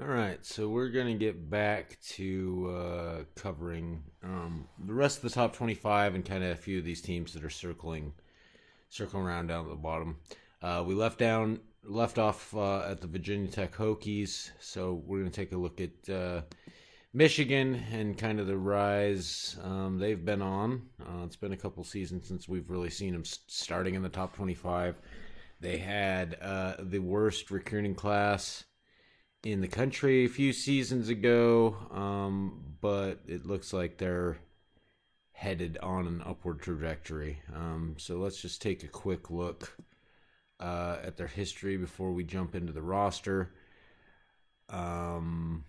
All right, so we're going to get back to covering the rest of the top 25 and kind of a few of these teams that are circling around down at the bottom. We left off at the Virginia Tech Hokies, so we're going to take a look at Michigan and kind of the rise they've been on. It's been a couple seasons since we've really seen them starting in the top 25. They had the worst recruiting class in the country a few seasons ago, but it looks like they're headed on an upward trajectory. So let's just take a quick look at their history before we jump into the roster. Couple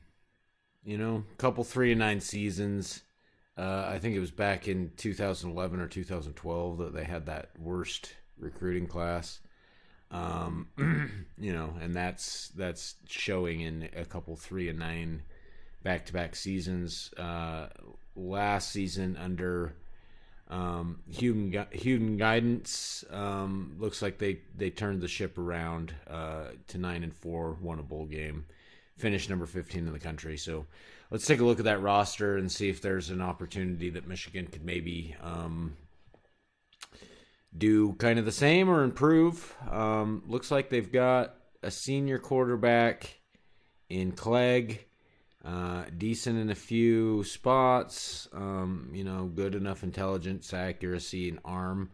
3-9 seasons. I think it was back in 2011 or 2012 that they had that worst recruiting class. And that's showing in a couple 3-9 back-to-back seasons. Last season under Huden guidance, looks like they turned the ship around to 9-4, won a bowl game, finished number 15 in the country. So let's take a look at that roster and see if there's an opportunity that Michigan could maybe do kind of the same or improve. Looks like they've got a senior quarterback in Clegg, decent in a few spots, good enough intelligence, accuracy, and arm.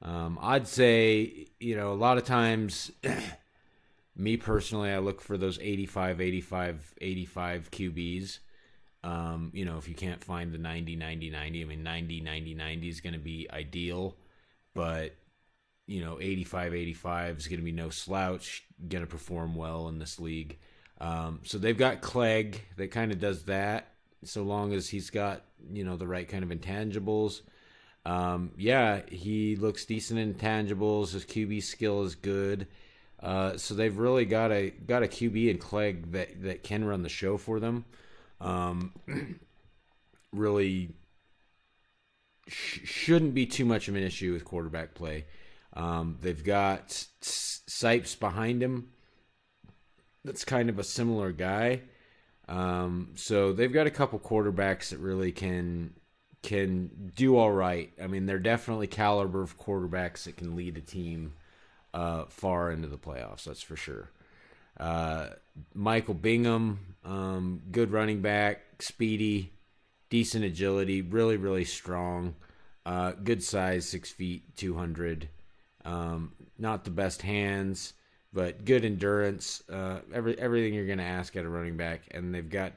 I'd say, a lot of times, me personally, I look for those 85 QBs. If you can't find the 90, 90, 90, 90, 90, 90 is going to be ideal. But, 85 is going to be no slouch, going to perform well in this league. So they've got Clegg that kind of does that, so long as he's got, the right kind of intangibles. He looks decent in intangibles. His QB skill is good. So they've really got a QB in Clegg that can run the show for them. Really shouldn't be too much of an issue with quarterback play. They've got Sipes behind him. That's kind of a similar guy. So they've got a couple quarterbacks that really can do all right. I mean, they're definitely caliber of quarterbacks that can lead a team far into the playoffs. That's for sure. Michael Bingham, good running back, speedy, decent agility, really, really strong, good size, 6 feet, 200. Not the best hands, but good endurance. Everything you're going to ask at a running back. And they've got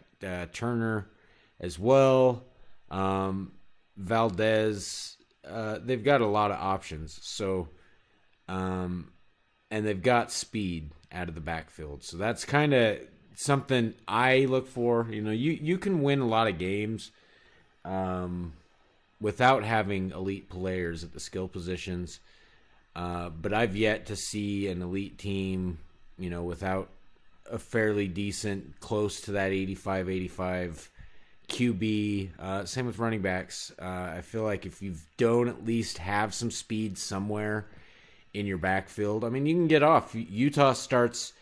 Turner as well. Valdez. They've got a lot of options. So, and they've got speed out of the backfield. So that's kind of something I look for. You can win a lot of games without having elite players at the skill positions. But I've yet to see an elite team, without a fairly decent, close to that 85 QB. Same with running backs. I feel like if you don't at least have some speed somewhere in your backfield, I mean, you can get off. Utah starts,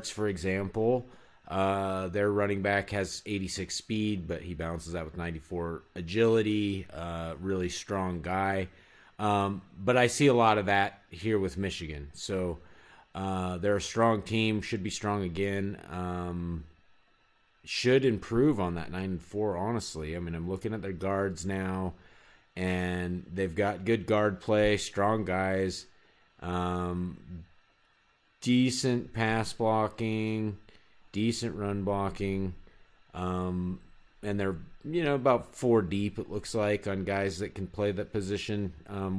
for example. Their running back has 86 speed, but he balances out with 94 agility. Really strong guy. But I see a lot of that here with Michigan. So they're a strong team, should be strong again. Should improve on that 9-4, honestly. I mean, I'm looking at their guards now, and they've got good guard play, strong guys, decent pass blocking, decent run blocking, and they're about 4 deep, it looks like, on guys that can play that position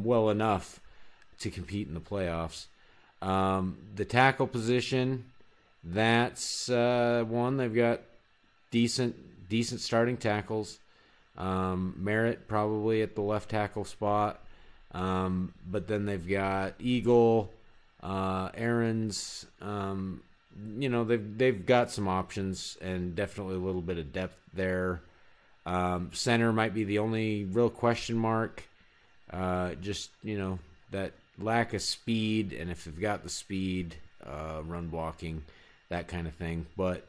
well enough to compete in the playoffs. The tackle position, that's one. They've got decent starting tackles. Merritt probably at the left tackle spot. But then they've got Eagle, Aaron's. They've got some options and definitely a little bit of depth there. Center might be the only real question mark. Just that lack of speed, and if they've got the speed, run blocking, that kind of thing. But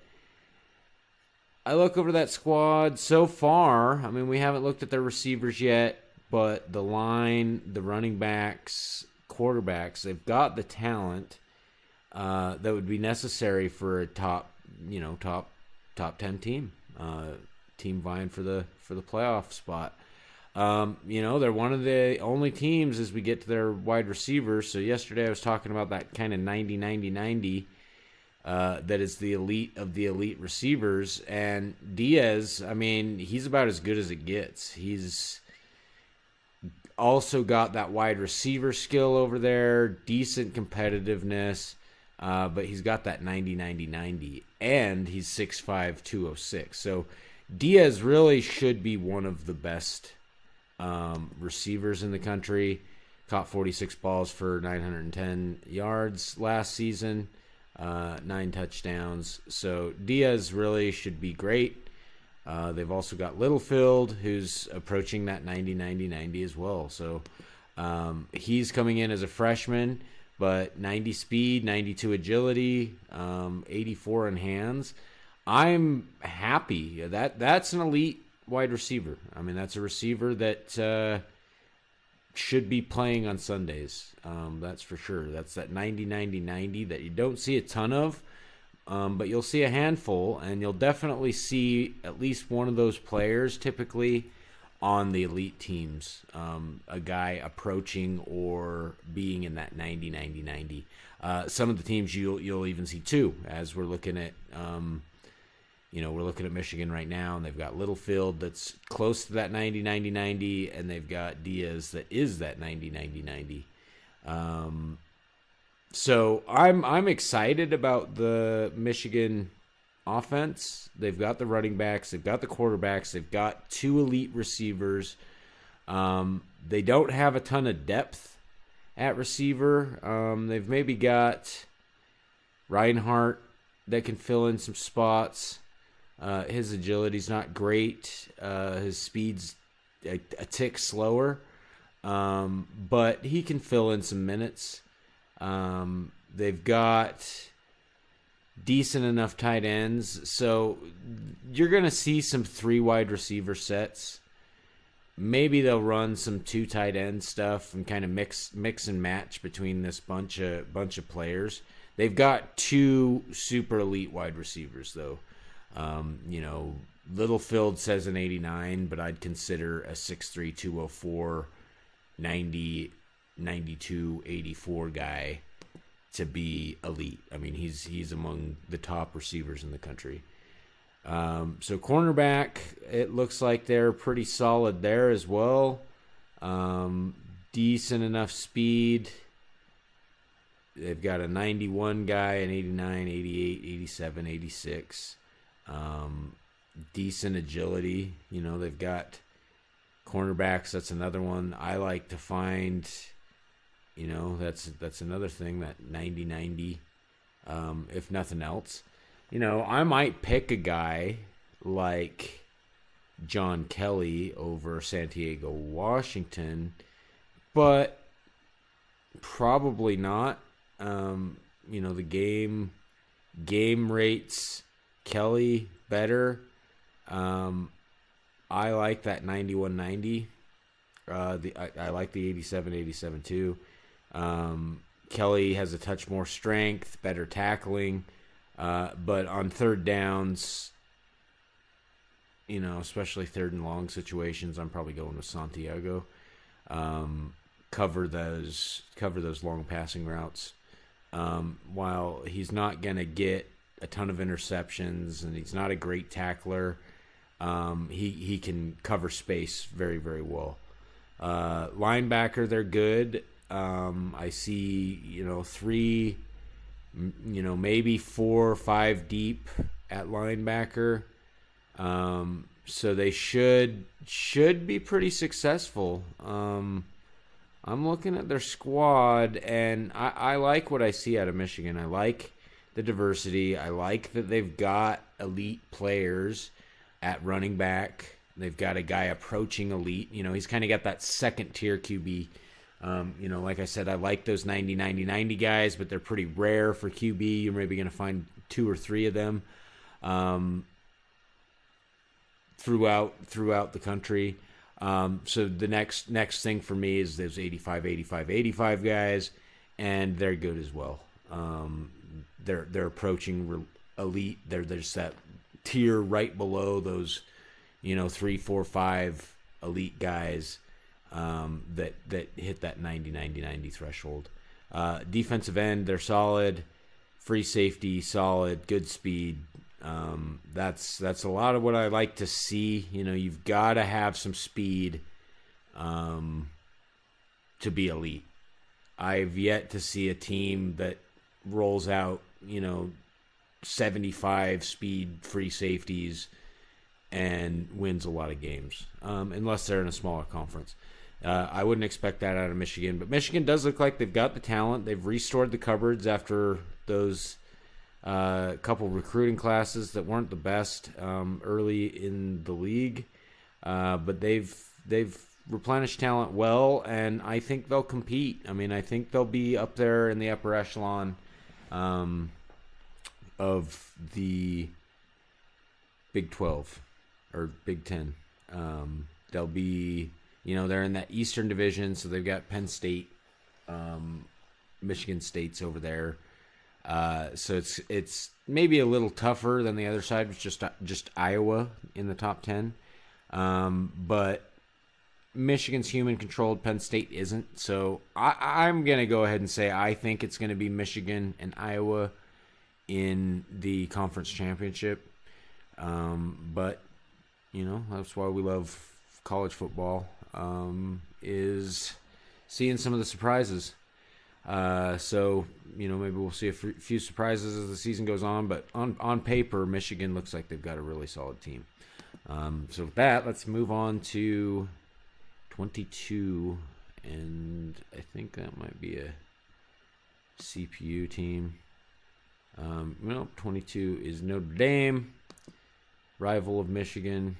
I look over that squad so far. I mean, we haven't looked at their receivers yet, but the line, the running backs, quarterbacks, they've got the talent that would be necessary for a top 10 team, team vying for the playoff spot. They're one of the only teams as we get to their wide receivers. So yesterday I was talking about that kind of 90-90-90 that is the elite of the elite receivers. And Diaz, I mean, he's about as good as it gets. He's also got that wide receiver skill over there, decent competitiveness, but he's got that 90-90-90, and he's 6'5", 206. So Diaz really should be one of the best receivers in the country. Caught 46 balls for 910 yards last season, 9 touchdowns. So Diaz really should be great. They've also got Littlefield, who's approaching that 90-90-90 as well. So he's coming in as a freshman, but 90 speed, 92 agility, 84 in hands. I'm happy. That's an elite wide receiver. I mean, that's a receiver that should be playing on Sundays. That's for sure. That's that 90-90-90 that you don't see a ton of, but you'll see a handful, and you'll definitely see at least one of those players typically on the elite teams, a guy approaching or being in that 90-90-90. Some of the teams you'll even see two, as we're looking at we're looking at Michigan right now, and they've got Littlefield that's close to that 90-90-90, and they've got Diaz that is that 90-90-90. So I'm excited about the Michigan offense. They've got the running backs, they've got the quarterbacks, they've got 2 elite receivers. They don't have a ton of depth at receiver. They've maybe got Reinhardt that can fill in some spots. His agility's not great. His speed's a tick slower, but he can fill in some minutes. They've got decent enough tight ends, so you're going to see some 3 wide receiver sets. Maybe they'll run some 2 tight end stuff and kind of mix and match between this bunch of players. They've got 2 super elite wide receivers, though. Littlefield says an 89, but I'd consider a 6'3", 204, 90, 92, 84 guy to be elite. I mean, he's among the top receivers in the country. So cornerback, it looks like they're pretty solid there as well. Decent enough speed. They've got a 91 guy, an 89, 88, 87, 86. Decent agility. They've got cornerbacks. That's another one I like to find. That's another thing, that 90-90, if nothing else. I might pick a guy like John Kelly over Santiago Washington, but probably not. The game rates Kelly better. I like that 91-90. I like the 87-87 too. Kelly has a touch more strength, better tackling, but on third downs, especially third and long situations, I'm probably going with Santiago. Cover those long passing routes. While he's not going to get a ton of interceptions and he's not a great tackler, he can cover space very, very well. Linebacker, they're good. I see, 3, maybe 4 or 5 deep at linebacker. So they should be pretty successful. I'm looking at their squad, and I like what I see out of Michigan. I like the diversity. I like that they've got elite players at running back. They've got a guy approaching elite. He's kind of got that second-tier QB. Like I said, I like those 90-90-90 guys, but they're pretty rare for QB. You're maybe going to find 2 or 3 of them. throughout the country. So the next thing for me is those 85 guys, and they're good as well. They're approaching elite. There's that tier right below those, 3, 4, 5 elite guys that hit that 90 threshold. Defensive end, they're solid. Free safety, solid. Good speed. That's a lot of what I like to see. You've got to have some speed to be elite. I've yet to see a team that rolls out, 75 speed free safeties and wins a lot of games, unless they're in a smaller conference. I wouldn't expect that out of Michigan, but Michigan does look like they've got the talent. They've restored the cupboards after those couple recruiting classes that weren't the best early in the league, but they've replenished talent well, and I think they'll compete. I think they'll be up there in the upper echelon of the Big 12 or Big 10. They'll be, they're in that Eastern Division, so they've got Penn State, Michigan State's over there. So it's maybe a little tougher than the other side, which just Iowa in the top 10. But Michigan's human-controlled, Penn State isn't. So I'm going to go ahead and say I think it's going to be Michigan and Iowa in the conference championship. But, that's why we love college football, is seeing some of the surprises. So, maybe we'll see a few surprises as the season goes on. But on paper, Michigan looks like they've got a really solid team. So with that, let's move on to 22, and I think that might be a CPU team. 22 is Notre Dame, rival of Michigan.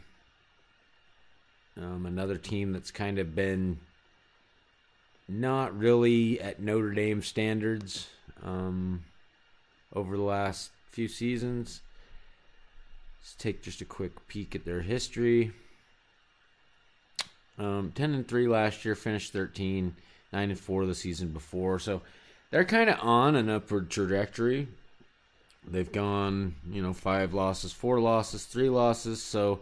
Another team that's kind of been not really at Notre Dame standards over the last few seasons. Let's take just a quick peek at their history. 10-3 last year, finished 13, 9-4 the season before. So they're kind of on an upward trajectory. They've gone, 5 losses, 4 losses, 3 losses. So,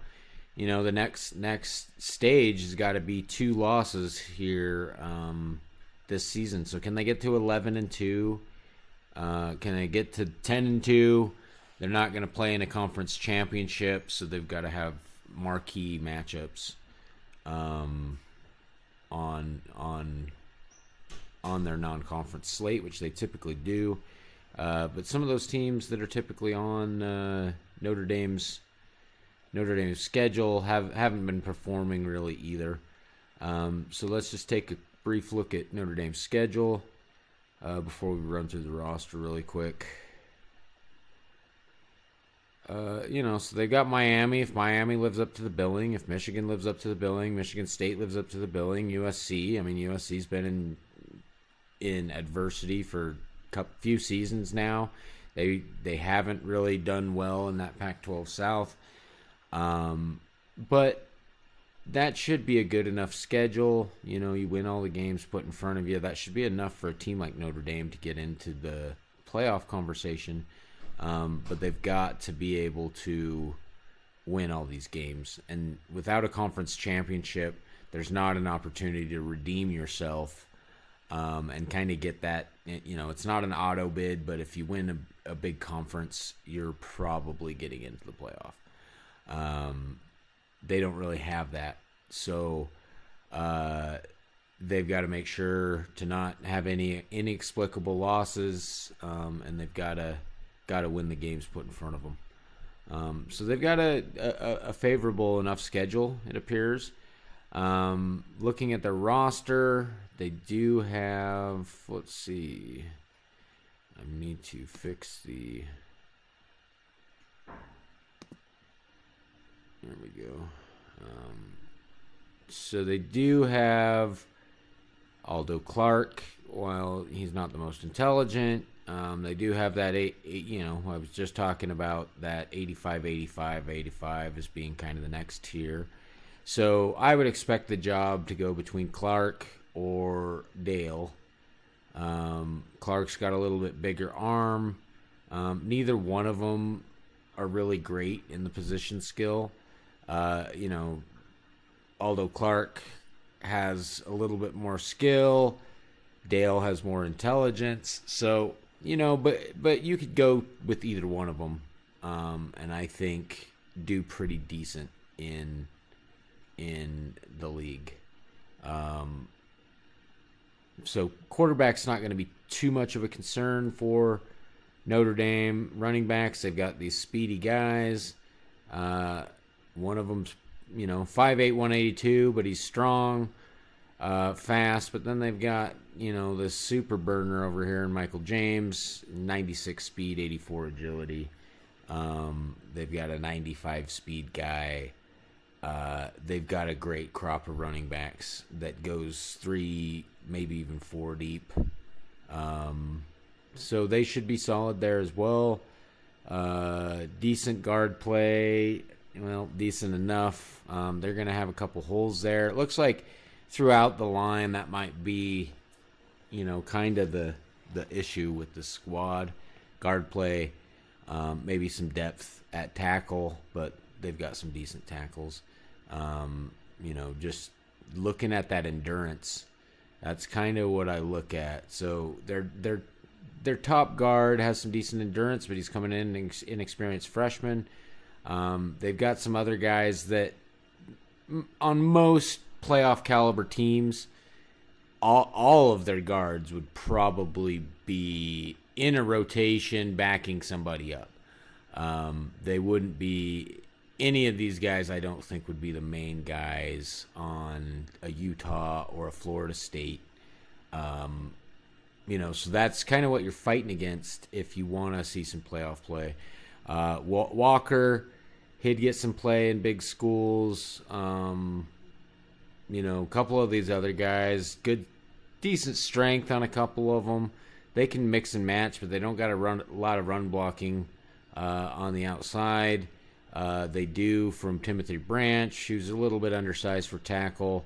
the next stage has got to be 2 losses here this season. So can they get to 11-2? Can they get to 10-2? They're not going to play in a conference championship, so they've got to have marquee matchups on their non-conference slate, which they typically do. But some of those teams that are typically on Notre Dame's schedule haven't been performing really either. So let's just take a brief look at Notre Dame's schedule before we run through the roster really quick. So they've got Miami. If Miami lives up to the billing, if Michigan lives up to the billing, Michigan State lives up to the billing, USC. USC's been in adversity for a few seasons now. They haven't really done well in that Pac-12 South. But that should be a good enough schedule. You win all the games put in front of you. That should be enough for a team like Notre Dame to get into the playoff conversation. But they've got to be able to win all these games. And without a conference championship, there's not an opportunity to redeem yourself and kind of get that. It's not an auto bid, but if you win a big conference, you're probably getting into the playoff. They don't really have that. So they've got to make sure to not have any inexplicable losses, and they've got to win the games put in front of them. So they've got a favorable enough schedule, it appears. Looking at their roster, they do have, let's see, I need to fix the, there we go. So they do have Aldo Clark. While he's not the most intelligent, They do have that I was just talking about that 85, 85, 85 as being kind of the next tier. So I would expect the job to go between Clark or Dale. Clark's got a little bit bigger arm. Neither one of them are really great in the position skill. Although Clark has a little bit more skill, Dale has more intelligence. So, but you could go with either one of them, and I think do pretty decent in the league. So quarterback's not going to be too much of a concern for Notre Dame. Running backs, they've got these speedy guys. One of them's 5'8", 182, but he's strong, fast. But then they've got this super burner over here in Michael James, 96 speed, 84 agility. They've got a 95 speed guy. They've got a great crop of running backs that goes 3, maybe even 4 deep. So they should be solid there as well. Decent guard play. Well, decent enough. They're going to have a couple holes there. It looks like throughout the line that might be, kind of the issue with the squad. Guard play, maybe some depth at tackle, but they've got some decent tackles. Just looking at that endurance, that's kind of what I look at. So their top guard has some decent endurance, but he's coming in an inexperienced freshman. They've got some other guys that on most playoff caliber teams, all of their guards would probably be in a rotation backing somebody up. They wouldn't be any of these guys. I don't think would be the main guys on a Utah or a Florida State. So that's kind of what you're fighting against if you want to see some playoff play. Walker, he'd get some play in big schools. A couple of these other guys, decent strength on a couple of them. They can mix and match, but they don't got a lot of run blocking on the outside. They do from Timothy Branch, who's a little bit undersized for tackle.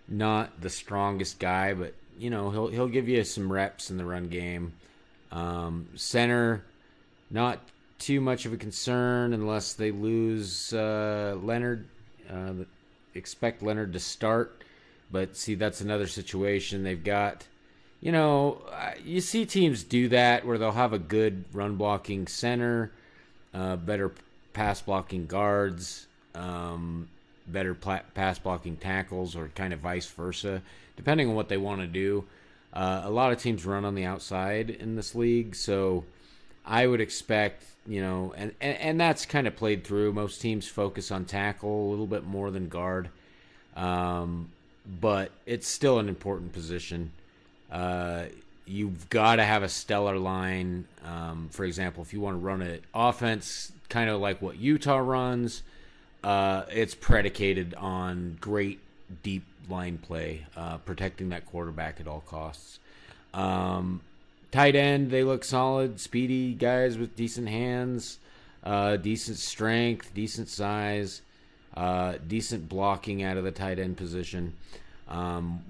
Not the strongest guy, but he'll give you some reps in the run game. Center, not too much of a concern unless they lose Leonard. Expect Leonard to start, but see, that's another situation. They've got, you see teams do that where they'll have a good run blocking center, better pass blocking guards, better pass blocking tackles, or kind of vice versa, depending on what they want to do. A lot of teams run on the outside in this league, so I would expect, and that's kind of played through. Most teams focus on tackle a little bit more than guard, but it's still an important position. You've got to have a stellar line. For example, if you want to run an offense kind of like what Utah runs, it's predicated on great deep line play, protecting that quarterback at all costs. Tight end, they look solid, speedy guys with decent hands, decent strength, decent size, decent blocking out of the tight end position.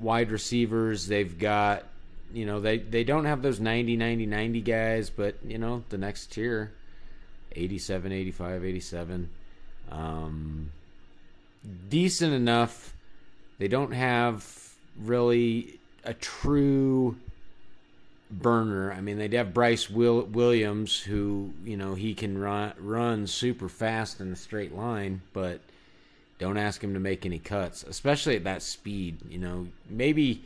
Wide receivers, they've got, they don't have those 90 guys, but, the next tier, 87, 85, 87. Decent enough. They don't have really a true burner. I mean, they'd have Bryce Williams, who, he can run super fast in a straight line, but don't ask him to make any cuts, especially at that speed. Maybe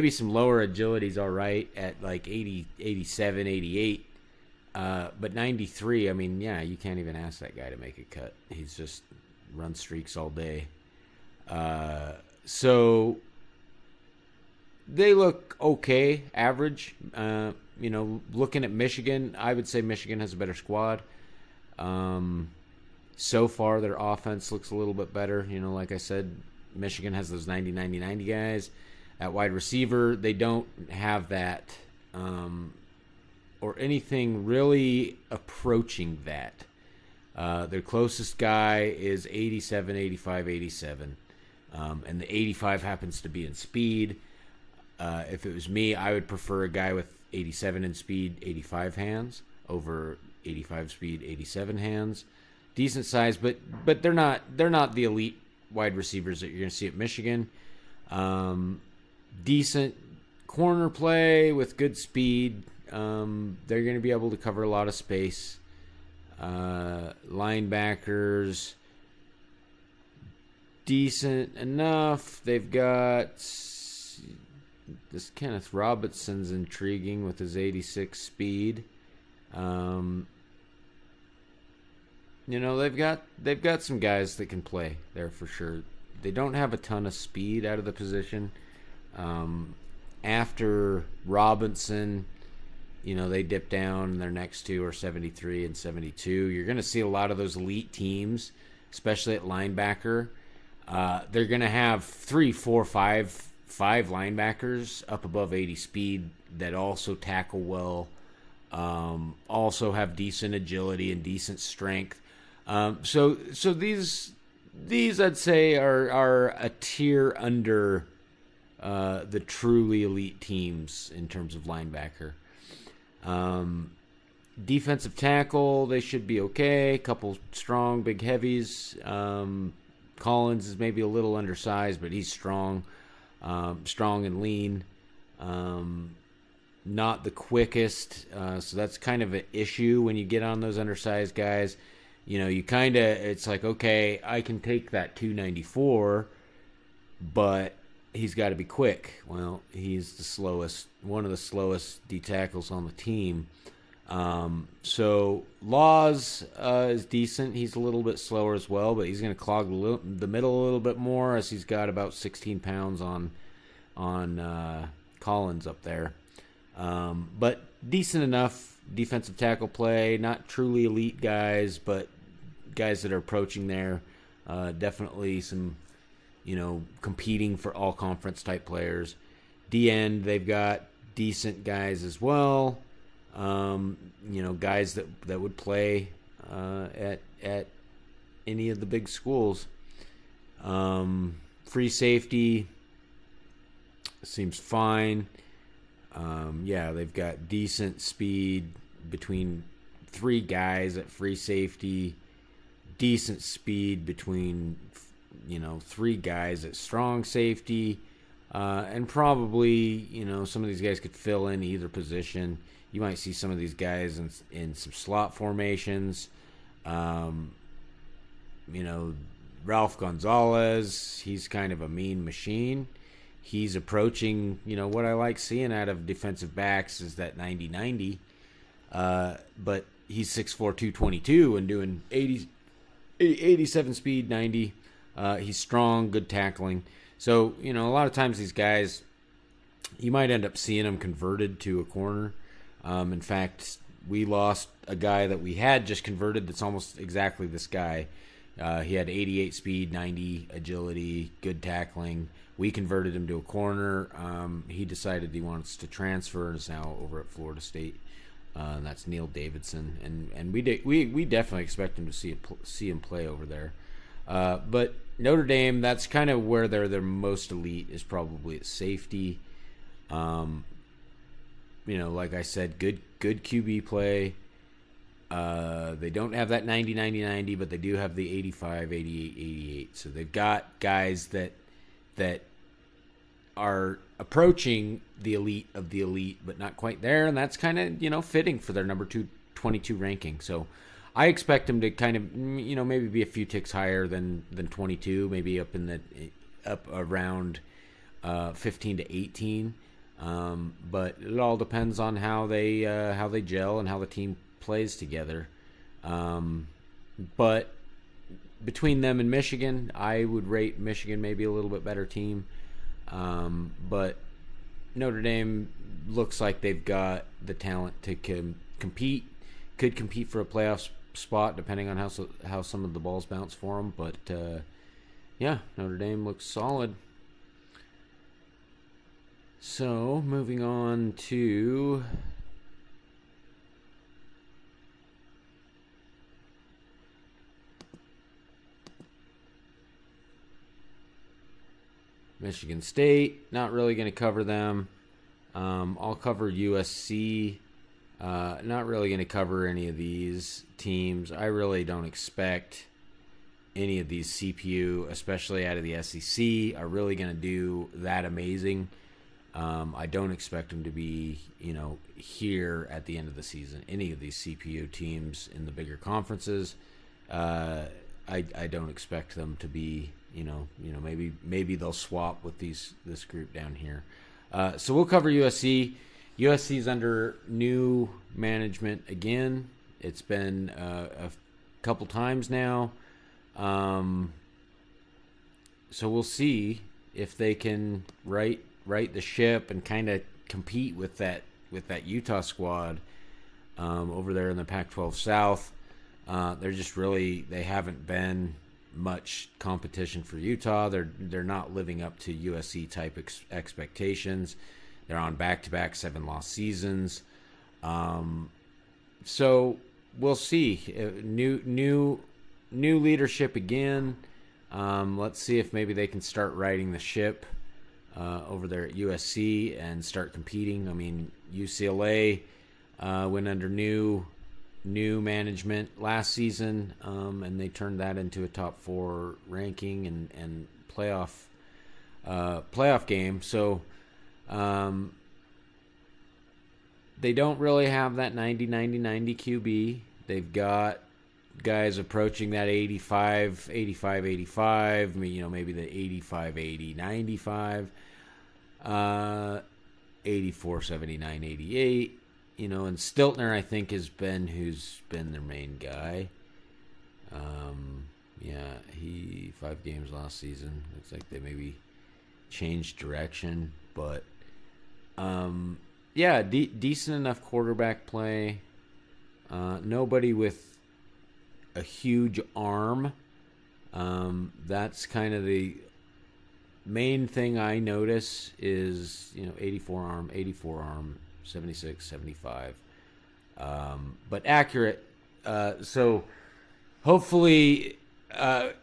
some lower agility's all right at like 80, 87, 88. But 93, I mean, yeah, you can't even ask that guy to make a cut. He's just run streaks all day. So they look okay, average. Looking at Michigan, I would say Michigan has a better squad. So far, their offense looks a little bit better. Like I said, Michigan has those 90 guys. At wide receiver, they don't have that or anything really approaching that. Their closest guy is 87, 85, 87. And the 85 happens to be in speed. If it was me, I would prefer a guy with 87 in speed, 85 hands over 85 speed, 87 hands. Decent size, but they're not the elite wide receivers that you're going to see at Michigan. Decent corner play with good speed. They're going to be able to cover a lot of space. Linebackers, decent enough. They've got this Kenneth Robinson's intriguing with his 86 speed. They've got some guys that can play there for sure. They don't have a ton of speed out of the position. After Robinson, they dip down. Their next two are 73 and 72. You're going to see a lot of those elite teams, especially at linebacker. They're going to have 3, 4, 5 linebackers up above 80 speed that also tackle well, also have decent agility and decent strength. So these I'd say are a tier under the truly elite teams in terms of linebacker. Defensive tackle, they should be okay. Couple strong, big heavies. Collins is maybe a little undersized, but he's strong and lean. Not the quickest, so that's kind of an issue when you get on those undersized guys. It's like, okay, I can take that 294, but he's got to be quick. Well, he's one of the slowest D tackles on the team. So Laws is decent. He's a little bit slower as well, but he's going to clog the middle a little bit more, as he's got about 16 pounds on Collins up there. But decent enough defensive tackle play. Not truly elite guys, but guys that are approaching there. Definitely some, competing for all conference type players. D-end, they've got decent guys as well. Guys that would play at any of the big schools. Free safety seems fine. They've got decent speed between 3 guys at free safety. Decent speed between 3 guys at strong safety. And probably, some of these guys could fill in either position. You might see some of these guys in some slot formations. Ralph Gonzalez, he's kind of a mean machine. He's approaching, what I like seeing out of defensive backs is that 90-90. But he's 6'4", 222 and doing 87 speed, 90. He's strong, good tackling. So, a lot of times these guys, you might end up seeing them converted to a corner. In fact, we lost a guy that we had just converted that's almost exactly this guy. He had 88 speed, 90 agility, good tackling. We converted him to a corner. He decided he wants to transfer and is now over at Florida State. And that's Neil Davidson, and we definitely expect him to see him play over there. But Notre Dame, that's kind of where they're their most elite, is probably at safety. Like I said, good QB play. They don't have that 90-90-90, but they do have the 85, 88, 88. So they've got guys that are approaching the elite of the elite, but not quite there, and that's kind of, fitting for their number 22 ranking. So I expect them to kind of, maybe be a few ticks higher than 22, maybe up around 15 to 18. But it all depends on how they gel and how the team plays together. But between them and Michigan, I would rate Michigan maybe a little bit better team. But Notre Dame looks like they've got the talent to compete. Could compete for a playoff spot depending on how some of the balls bounce for them. But Notre Dame looks solid. So moving on to Michigan State, not really going to cover them. I'll cover USC. Not really going to cover any of these teams. I really don't expect any of these CPU, especially out of the SEC, are really going to do that amazing. I don't expect them to be, here at the end of the season. Any of these CPU teams in the bigger conferences, I don't expect them to be, maybe they'll swap with this group down here. So we'll cover USC. USC's under new management again. It's been a couple times now. So we'll see if they can right the ship and kind of compete with that Utah squad over there in the Pac-12 South. They haven't been much competition for Utah. They're not living up to USC type expectations. They're on back-to-back 7-loss seasons. So we'll see. New leadership again. Let's see if maybe they can start riding the ship over there at USC and start competing. I mean, UCLA went under new management last season, and they turned that into a top 4 ranking and playoff game. So they don't really have that 90-90-90 QB. They've got guys approaching that 85, maybe the 85-80-95, 84-79-88, and Stiltner, I think, who's been their main guy. He 5 games last season. Looks like they maybe changed direction, but decent enough quarterback play. Nobody with a huge arm. That's kind of the main thing I notice is, 84 arm, 76, 75. But accurate. So hopefully,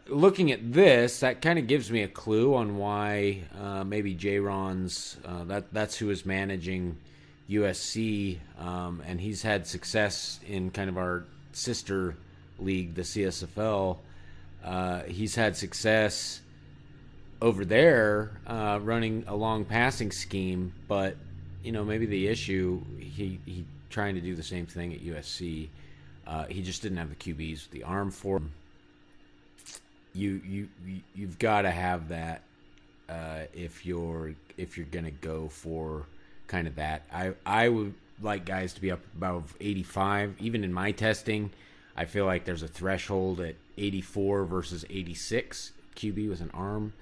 looking at this, that kind of gives me a clue on why maybe J-Ron's, that's who is managing USC, and he's had success in kind of our sister league, the CSFL. He's had success over there running a long passing scheme, but maybe the issue, he trying to do the same thing at USC. He just didn't have the QBs with the arm for him. You've got to have that if you're gonna go for kind of that. I would like guys to be up above 85. Even in my testing, I feel like there's a threshold at 84 versus 86 QB with an arm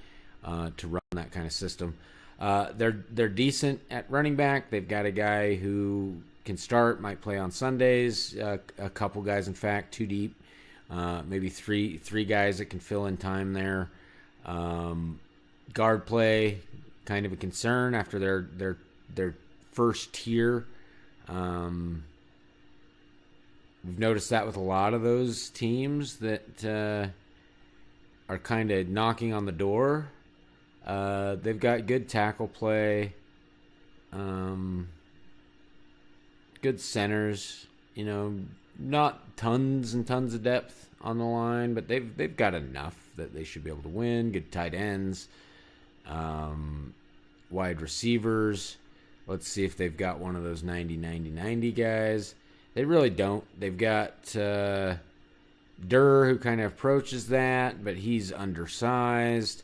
to run that kind of system. They're decent at running back. They've got a guy who can start, might play on Sundays. A couple guys, in fact, 2 deep. Maybe three guys that can fill in time there. Guard play, kind of a concern after their first tier. We've noticed that with a lot of those teams that are kind of knocking on the door. They've got good tackle play, good centers. Not tons and tons of depth on the line, but they've got enough that they should be able to win. Good tight ends, wide receivers. Let's see if they've got one of those 90-90-90 guys. They really don't. They've got Durr, who kind of approaches that, but he's undersized.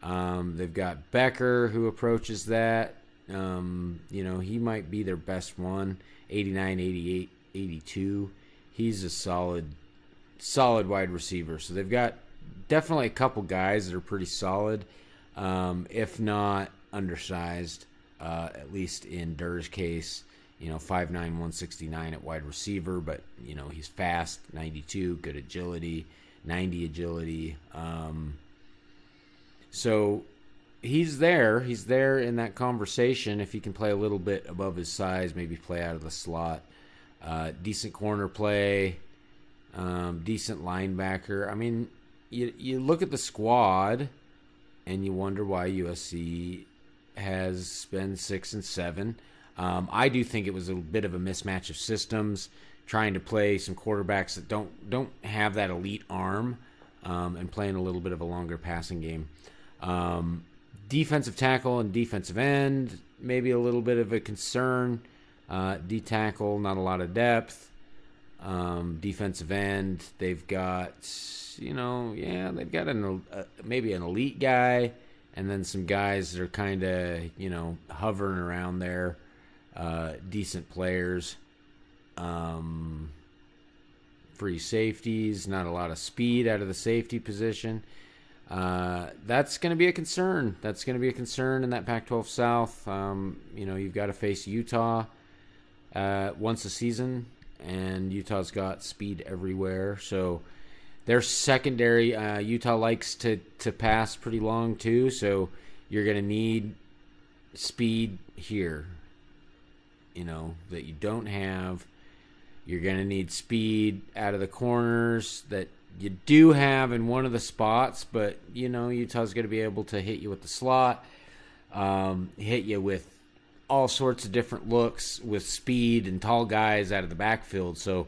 They've got Becker, who approaches that. He might be their best one, 89, 88, 82. He's a solid wide receiver. So they've got definitely a couple guys that are pretty solid, if not undersized, at least in Durr's case. 5'9", 169 at wide receiver, but, he's fast, 92, good agility, 90 agility. So he's there. He's there in that conversation. If he can play a little bit above his size, maybe play out of the slot. Decent corner play, decent linebacker. I mean, you look at the squad, and you wonder why USC has been 6-7. I do think it was a bit of a mismatch of systems, trying to play some quarterbacks that don't have that elite arm, and playing a little bit of a longer passing game. Defensive tackle and defensive end, maybe a little bit of a concern. D-tackle, not a lot of depth. Defensive end, they've got, they've got maybe an elite guy, and then some guys that are kind of, hovering around there, decent players. Free safeties, not a lot of speed out of the safety position. That's going to be a concern. That's going to be a concern in that Pac-12 South. You've got to face Utah once a season, and Utah's got speed everywhere. So their secondary, Utah likes to pass pretty long too, so you're going to need speed here, that you don't have. You're going to need speed out of the corners that you do have in one of the spots, but, Utah's going to be able to hit you with the slot, hit you with all sorts of different looks with speed and tall guys out of the backfield. So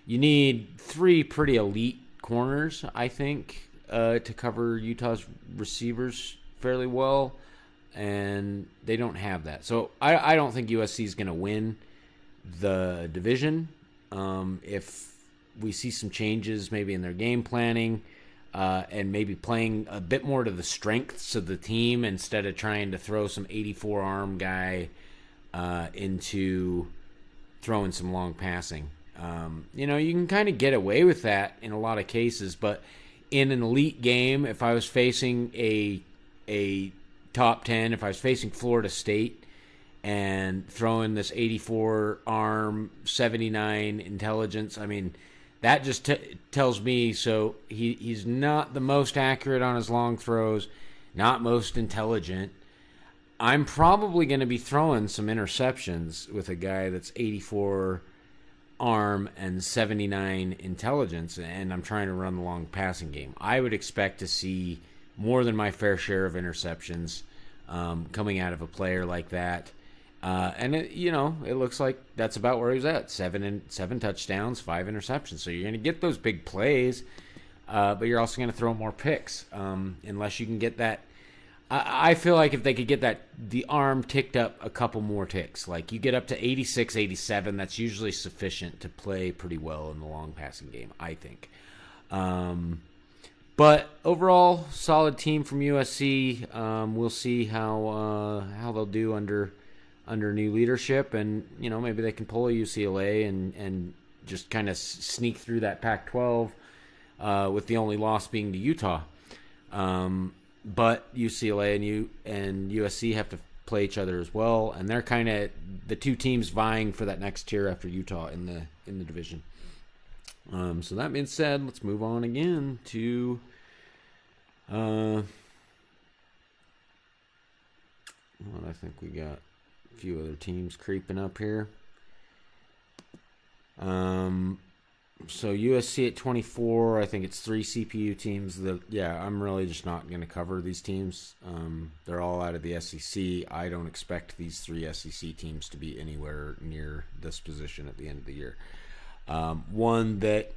you need 3 pretty elite corners, I think, to cover Utah's receivers fairly well, and they don't have that. So I don't think USC is going to win the division. If we see some changes maybe in their game planning, and maybe playing a bit more to the strengths of the team instead of trying to throw some 84-arm guy into throwing some long passing. You can kind of get away with that in a lot of cases, but in an elite game, if I was facing a top 10, if I was facing Florida State and throwing this 84-arm, 79 intelligence, that just tells me so he's not the most accurate on his long throws, not most intelligent. I'm probably going to be throwing some interceptions with a guy that's 84 arm and 79 intelligence, and I'm trying to run the long passing game. I would expect to see more than my fair share of interceptions coming out of a player like that. And it looks like that's about where he was at. 7 touchdowns, 5 interceptions. So you're going to get those big plays, but you're also going to throw more picks, unless you can get that. I feel like if they could get the arm ticked up a couple more ticks, like you get up to 86, 87, that's usually sufficient to play pretty well in the long passing game, I think. But overall, solid team from USC. We'll see how they'll do under new leadership, and maybe they can pull a UCLA and just kind of sneak through that Pac-12 with the only loss being to Utah. But UCLA and USC have to play each other as well, and they're kind of the two teams vying for that next tier after Utah in the division. So that being said, let's move on again to what I think we got. A few other teams creeping up here. So USC at 24. I think it's 3 CPU teams. I'm really just not going to cover these teams. They're all out of the SEC. I don't expect these 3 SEC teams to be anywhere near this position at the end of the year. One that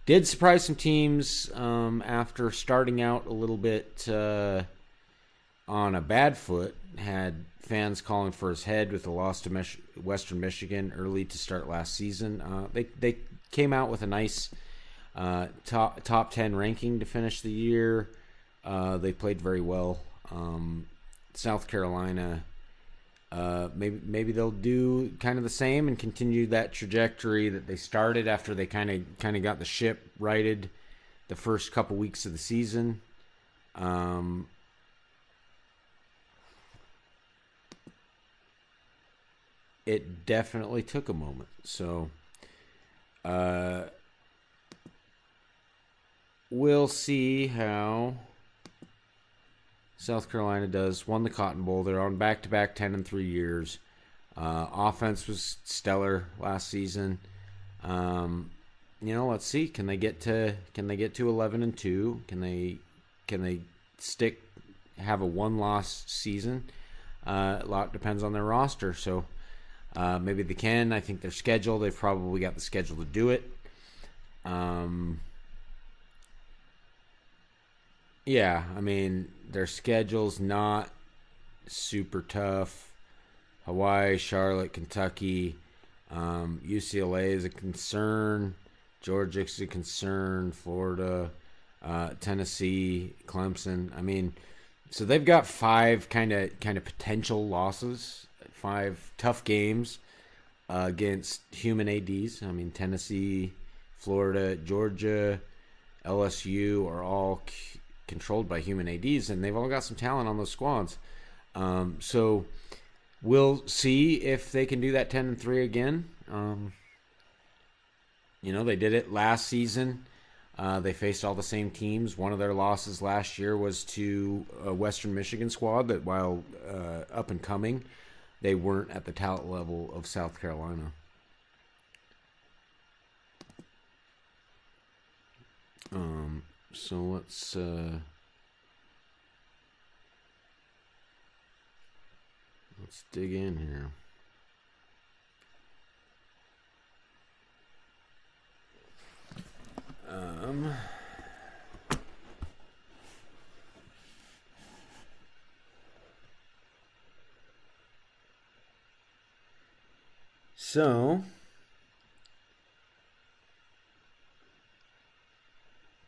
did surprise some teams after starting out a little bit on a bad foot, had fans calling for his head with a loss to Western Michigan early to start last season. They came out with a nice top 10 ranking to finish the year. They played very well. South Carolina, maybe they'll do kind of the same and continue that trajectory that they started after they kind of got the ship righted the first couple weeks of the season. It definitely took a moment. So we'll see how South Carolina does. Won the Cotton Bowl. They're on back-to-back 10-3 years. Offense was stellar last season. Let's see. Can they get to 11-2? Can they stick have a one-loss season. A lot depends on their roster, so maybe they can. I think their schedule, they've probably got the schedule to do it. Yeah, I mean, their schedule's not super tough. Hawaii, Charlotte, Kentucky, UCLA is a concern. Georgia's a concern. Florida, Tennessee, Clemson. I mean, so they've got five kind of potential losses, five tough games against human ADs. I mean, Tennessee, Florida, Georgia, LSU are all controlled by human ADs, and they've all got some talent on those squads. So we'll see if they can do that 10-3 again. They did it last season. They faced all the same teams. One of their losses last year was to a Western Michigan squad that, while up and coming, they weren't at the talent level of South Carolina. So let's dig in here. So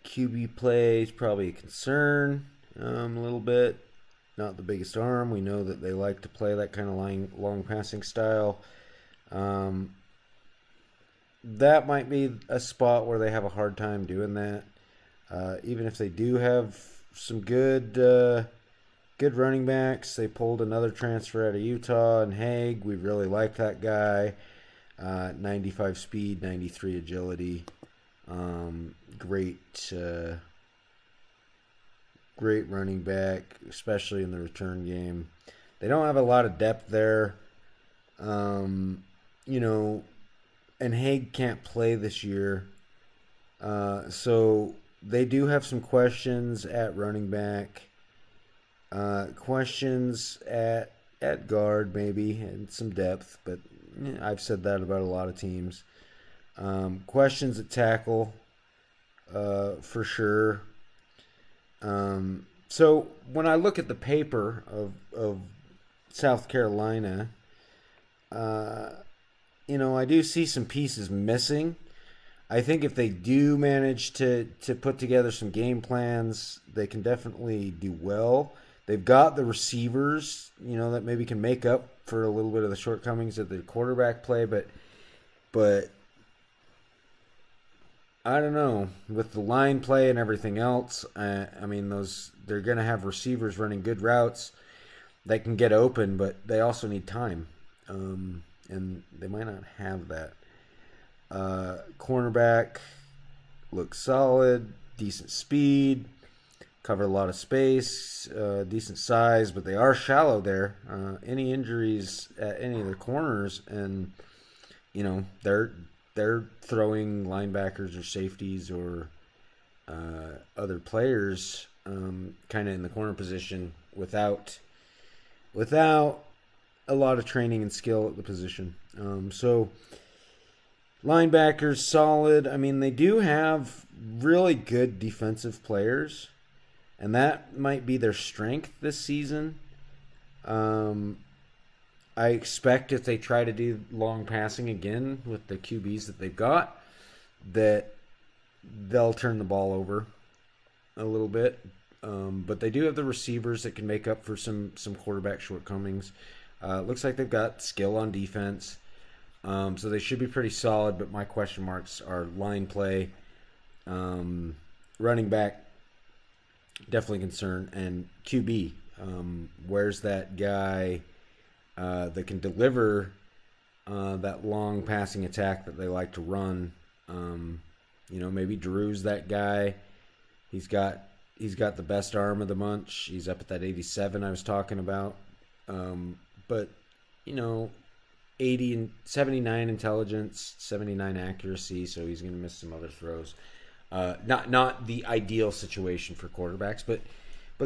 QB play is probably a concern, a little bit. Not the biggest arm. We know that they like to play that kind of long passing style. That might be a spot where they have a hard time doing that. Even if they do have some good running backs. They pulled another transfer out of Utah and Haig. We really like that guy. 95 speed, 93 agility. Great running back, especially in the return game. They don't have a lot of depth there. And Haig can't play this year. So they do have some questions at running back. Questions at guard maybe, and some depth, but I've said that about a lot of teams. Questions at tackle, for sure. So when I look at the paper of South Carolina, I do see some pieces missing. I think if they do manage to put together some game plans, they can definitely do well. They've got the receivers, that maybe can make up for a little bit of the shortcomings of their quarterback play, but I don't know. With the line play and everything else, they're going to have receivers running good routes that can get open, but they also need time, and they might not have that. Cornerback looks solid, decent speed, cover a lot of space, decent size, but they are shallow there. Any injuries at any of the corners, and they're throwing linebackers or safeties or other players kind of in the corner position without a lot of training and skill at the position. So linebackers solid. They do have really good defensive players, and that might be their strength this season. I expect if they try to do long passing again with the QBs that they've got, that they'll turn the ball over a little bit. But they do have the receivers that can make up for some quarterback shortcomings. Looks like they've got skill on defense. So they should be pretty solid, but my question marks are line play, running back, definitely concern, and QB. Where's that guy that can deliver that long passing attack that they like to run? Maybe Drew's that guy. He's got the best arm of the bunch. He's up at that 87 I was talking about. But 80 and 79 intelligence, 79 accuracy, so he's going to miss some other throws. Not the ideal situation for quarterbacks, but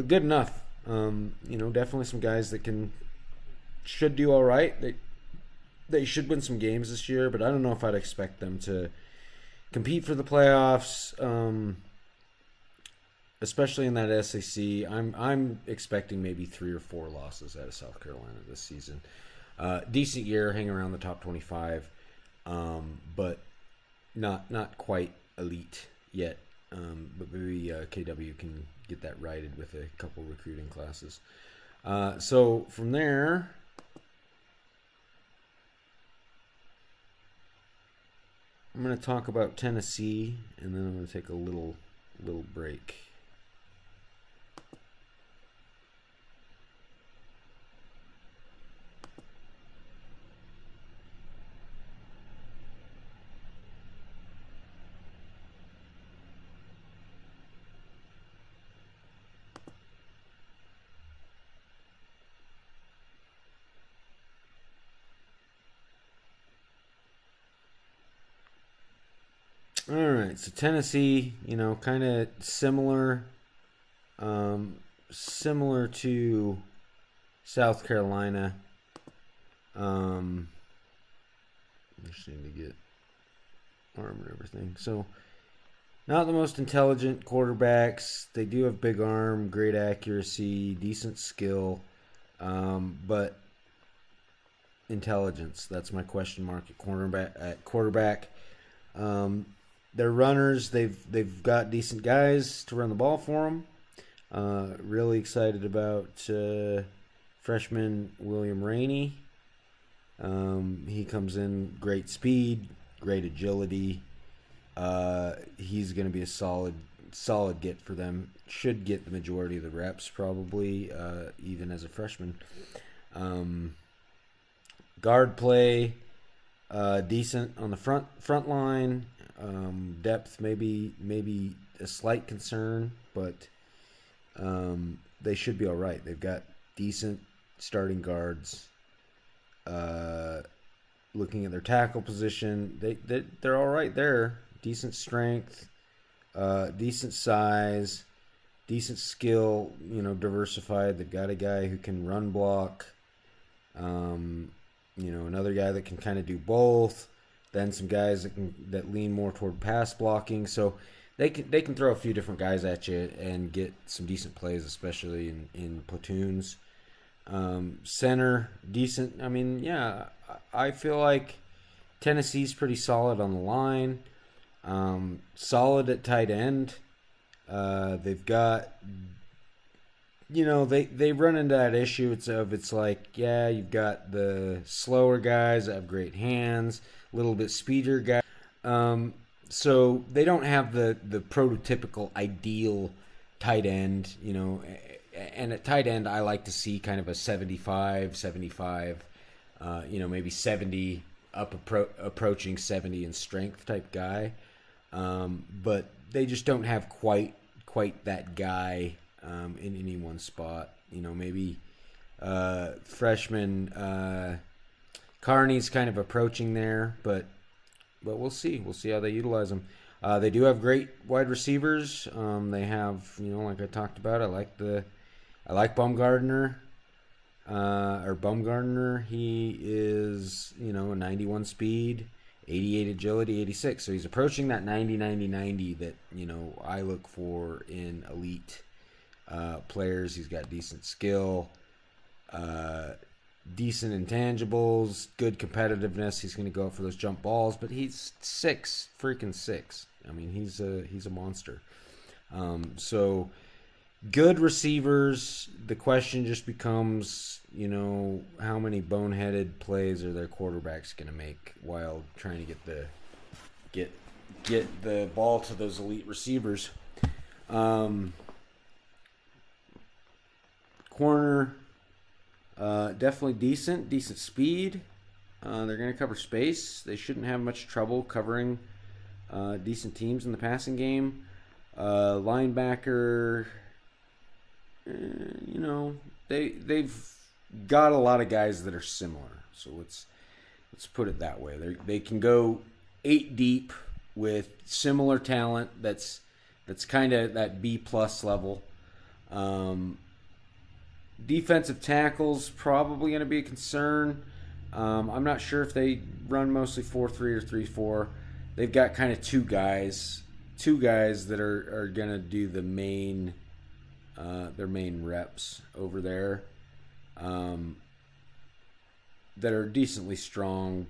good enough Definitely some guys that should do all right. They should win some games this year, but I don't know if I'd expect them to compete for the playoffs, especially in that SEC. I'm expecting maybe 3 or 4 losses out of South Carolina this season. Decent year, hang around the top 25, but not quite elite yet. But maybe KW can get that righted with a couple recruiting classes. So from there, I'm going to talk about Tennessee, and then I'm going to take a little break. All right, so Tennessee, kind of similar to South Carolina. Just need to get arm and everything. So, not the most intelligent quarterbacks. They do have big arm, great accuracy, decent skill, but intelligence. That's my question mark at quarterback. They're runners. They've got decent guys to run the ball for them. Really excited about freshman William Rainey. He comes in great speed, great agility. He's going to be a solid get for them. Should get the majority of the reps probably, even as a freshman. Guard play, decent on the front line. Depth maybe a slight concern, but they should be all right. They've got decent starting guards. Looking at their tackle position, they're all right there. Decent strength, decent size, decent skill. Diversified. They've got a guy who can run block. Another guy that can kind of do both. Then some guys that lean more toward pass blocking. So they can throw a few different guys at you and get some decent plays, especially in platoons. Center, decent. I feel like Tennessee's pretty solid on the line. Solid at tight end. They've got, they run into that issue. It's like, yeah, you've got the slower guys that have great hands, a little bit speedier guys. So they don't have the prototypical ideal tight end, and at tight end, I like to see kind of a 75, maybe 70 approaching 70 in strength type guy. But they just don't have quite that guy in any one spot. Maybe freshman Carney's kind of approaching there, but we'll see. We'll see how they utilize them. They do have great wide receivers. They have, like I talked about, I like Baumgartner. Baumgartner, he is, a 91 speed, 88 agility, 86. So he's approaching that 90 that, I look for in elite players. He's got decent skill, decent intangibles, good competitiveness. He's going to go up for those jump balls, but he's 6. He's a monster. So good receivers. The question just becomes, how many boneheaded plays are their quarterbacks going to make while trying to get the ball to those elite receivers. Corner, definitely decent speed. They're going to cover space. They shouldn't have much trouble covering decent teams in the passing game. Linebacker, they've got a lot of guys that are similar. So let's put it that way. They can go 8 deep with similar talent. That's kind of that B+ level. Defensive tackles probably going to be a concern. I'm not sure if they run mostly 4-3 or 3-4. They've got kind of two guys that are going to do the main their main reps over there. That are decently strong,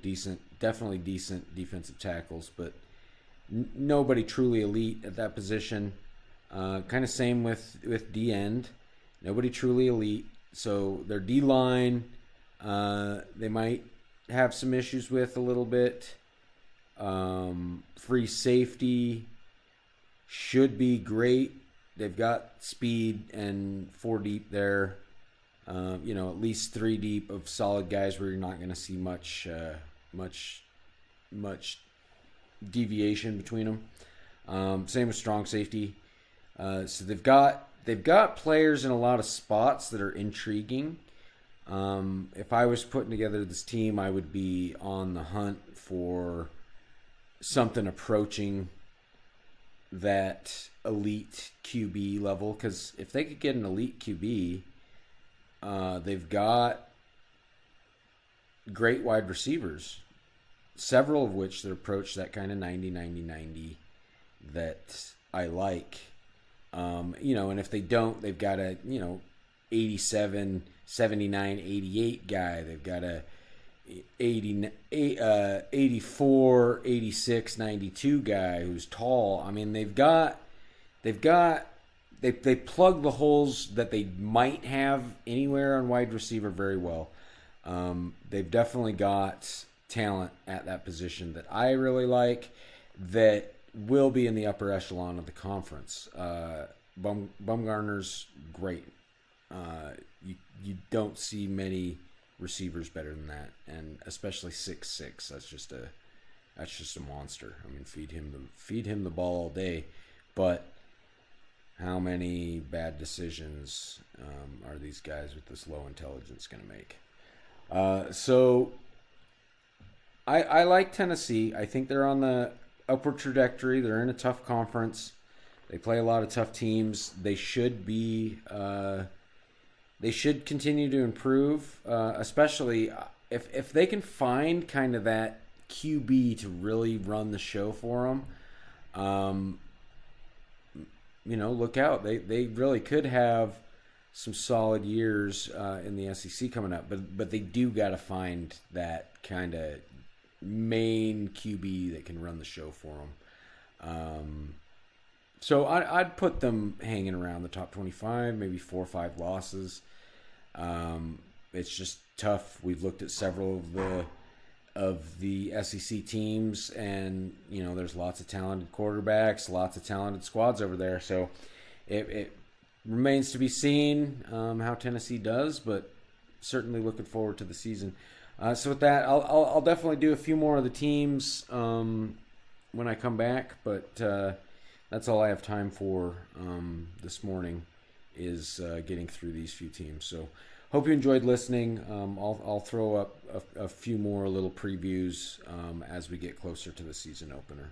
definitely decent defensive tackles, but nobody truly elite at that position. Kind of same with D end. Nobody truly elite. So their D line, they might have some issues with a little bit. Free safety should be great. They've got speed and 4 deep there. At least 3 deep of solid guys where you're not going to see much deviation between them. Same with strong safety. So they've got players in a lot of spots that are intriguing. If I was putting together this team, I would be on the hunt for something approaching that elite QB level. Because if they could get an elite QB, they've got great wide receivers, several of which that approach that kind of 90 that I like. And if they don't, they've got a 87, 79, 88 guy. They've got a 84, 86, 92 guy who's tall. I mean, they plug the holes that they might have anywhere on wide receiver very well. They've definitely got talent at that position that I really like, that will be in the upper echelon of the conference. Bumgarner's great. You don't see many receivers better than that, and especially 6'6". That's just a monster. I mean, feed him the ball all day, but how many bad decisions are these guys with this low intelligence going to make? So I like Tennessee. I think they're on the upward trajectory. They're in a tough conference. They play a lot of tough teams. They should be. They should continue to improve, especially if they can find kind of that QB to really run the show for them. Look out. They really could have some solid years in the SEC coming up, but they do got to find that kind of main QB that can run the show for them. So I'd put them hanging around the top 25, maybe 4 or 5 losses. It's just tough. We've looked at several of the SEC teams, and there's lots of talented quarterbacks, lots of talented squads over there. So it remains to be seen how Tennessee does, but certainly looking forward to the season. So with that, I'll definitely do a few more of the teams when I come back, but that's all I have time for this morning is getting through these few teams. So hope you enjoyed listening. I'll throw up a few more little previews as we get closer to the season opener.